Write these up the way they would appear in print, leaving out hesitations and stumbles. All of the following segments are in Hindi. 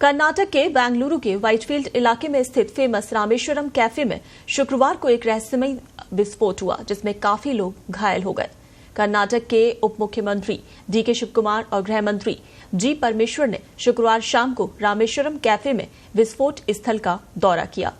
कर्नाटक के बेंगलुरु के व्हाइटफील्ड इलाके में स्थित फेमस रामेश्वरम कैफे में शुक्रवार को एक रहस्यमय विस्फोट हुआ, जिसमें काफी लोग घायल हो गए। कर्नाटक के उप मुख्यमंत्री डीके शिवकुमार और गृह मंत्री जी परमेश्वर ने शुक्रवार शाम को रामेश्वरम कैफे में विस्फोट स्थल का दौरा किया।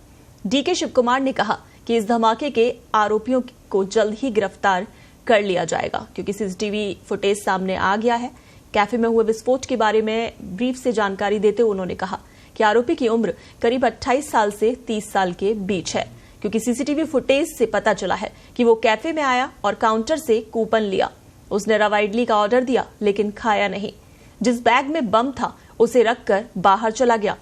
डीके शिवकुमार ने कहा कि इस धमाके के आरोपियों को जल्द ही गिरफ्तार कर लिया जाएगा, क्योंकि सीसीटीवी फुटेज सामने आ गया है। कैफे में हुए विस्फोट के बारे में ब्रीफ से जानकारी देते हुए उन्होंने कहा कि आरोपी की उम्र करीब 28 साल से 30 साल के बीच है, क्योंकि सीसीटीवी फुटेज से पता चला है कि वो कैफे में आया और काउंटर से कूपन लिया। उसने रवा इडली का ऑर्डर दिया, लेकिन खाया नहीं। जिस बैग में बम था उसे रखकर बाहर चला गया।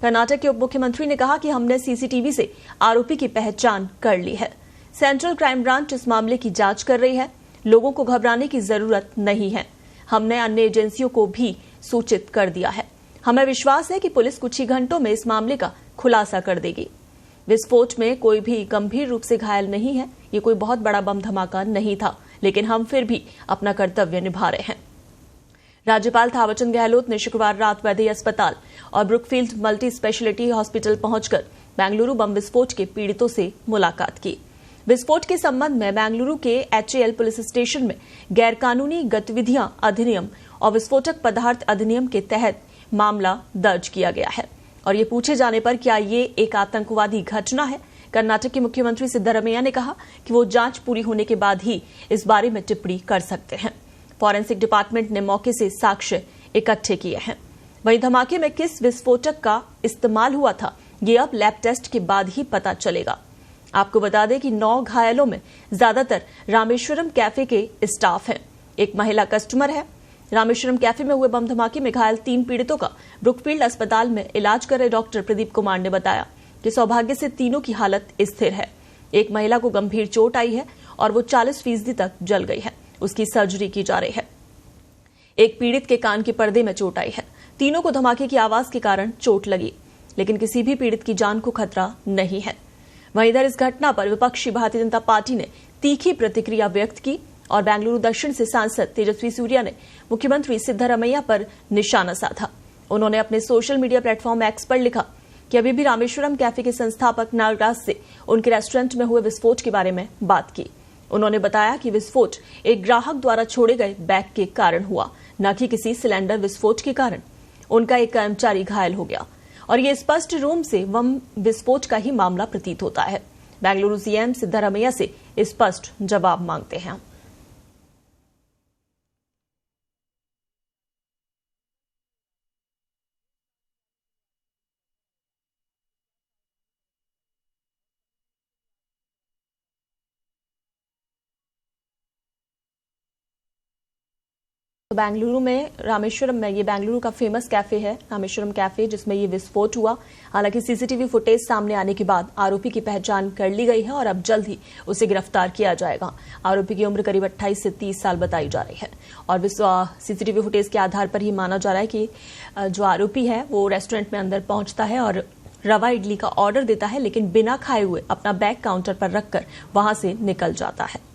कर्नाटक के उप मुख्यमंत्री ने कहा कि हमने सीसीटीवी से आरोपी की पहचान कर ली है। सेंट्रल क्राइम ब्रांच इस मामले की जांच कर रही है। लोगों को घबराने की जरूरत नहीं है। हमने अन्य एजेंसियों को भी सूचित कर दिया है। हमें विश्वास है कि पुलिस कुछ ही घंटों में इस मामले का खुलासा कर देगी। विस्फोट में कोई भी गंभीर रूप से घायल नहीं है। ये कोई बहुत बड़ा बम धमाका नहीं था, लेकिन हम फिर भी अपना कर्तव्य निभा रहे हैं। राज्यपाल थावरचंद गहलोत ने शुक्रवार रात वैद्य अस्पताल और ब्रुकफील्ड मल्टी स्पेशलिटी हॉस्पिटल पहुंचकर बेंगलुरु बम विस्फोट के पीड़ितों से मुलाकात की। विस्फोट के संबंध में बेंगलुरु के एचएएल पुलिस स्टेशन में गैरकानूनी गतिविधियां अधिनियम और विस्फोटक पदार्थ अधिनियम के तहत मामला दर्ज किया गया है। और ये पूछे जाने पर क्या ये एक आतंकवादी घटना है, कर्नाटक के मुख्यमंत्री सिद्धारमैया ने कहा कि वो जांच पूरी होने के बाद ही इस बारे में टिप्पणी कर सकते हैं। फॉरेंसिक डिपार्टमेंट ने मौके से साक्ष्य इकट्ठे किए हैं। वहीं धमाके में किस विस्फोटक का इस्तेमाल हुआ था, ये अब लैब टेस्ट के बाद ही पता चलेगा। आपको बता दें कि 9 घायलों में ज्यादातर रामेश्वरम कैफे के स्टाफ हैं। एक महिला कस्टमर है। रामेश्वरम कैफे में हुए बम धमाके में घायल 3 पीड़ितों का ब्रुकफील्ड अस्पताल में इलाज कर रहे डॉक्टर प्रदीप कुमार ने बताया कि सौभाग्य से तीनों की हालत स्थिर है। एक महिला को गंभीर चोट आई है और वो 40% तक जल गई है। उसकी सर्जरी की जा रही है। एक पीड़ित के कान के पर्दे में चोट आई है। तीनों को धमाके की आवाज के कारण चोट लगी, लेकिन किसी भी पीड़ित की जान को खतरा नहीं है। वहीं इधर इस घटना पर विपक्षी भारतीय जनता पार्टी ने तीखी प्रतिक्रिया व्यक्त की और बेंगलुरु दक्षिण से सांसद तेजस्वी सूर्या ने मुख्यमंत्री सिद्धारमैया पर निशाना साधा। उन्होंने अपने सोशल मीडिया प्लेटफॉर्म एक्स पर लिखा कि अभी भी रामेश्वरम कैफे के संस्थापक नागराज से उनके रेस्टोरेंट में हुए विस्फोट के बारे में बात की। उन्होंने बताया कि विस्फोट एक ग्राहक द्वारा छोड़े गए बैग के कारण हुआ, न कि किसी सिलेंडर विस्फोट के कारण। उनका एक कर्मचारी घायल हो गया और ये स्पष्ट रूप से बम विस्फोट का ही मामला प्रतीत होता है। बेंगलुरु सीएम सिद्धारमैया से स्पष्ट जवाब मांगते हैं। तो बेंगलुरु में रामेश्वरम में ये बेंगलुरु का फेमस कैफे है रामेश्वरम कैफे, जिसमें ये विस्फोट हुआ। हालांकि सीसीटीवी फुटेज सामने आने के बाद आरोपी की पहचान कर ली गई है और अब जल्द ही उसे गिरफ्तार किया जाएगा। आरोपी की उम्र करीब 28 से 30 साल बताई जा रही है और सीसीटीवी फुटेज के आधार पर ही माना जा रहा है कि जो आरोपी है वो रेस्टोरेंट में अंदर पहुंचता है और रवा इडली का ऑर्डर देता है, लेकिन बिना खाए हुए अपना बैग काउंटर पर रखकर वहां से निकल जाता है।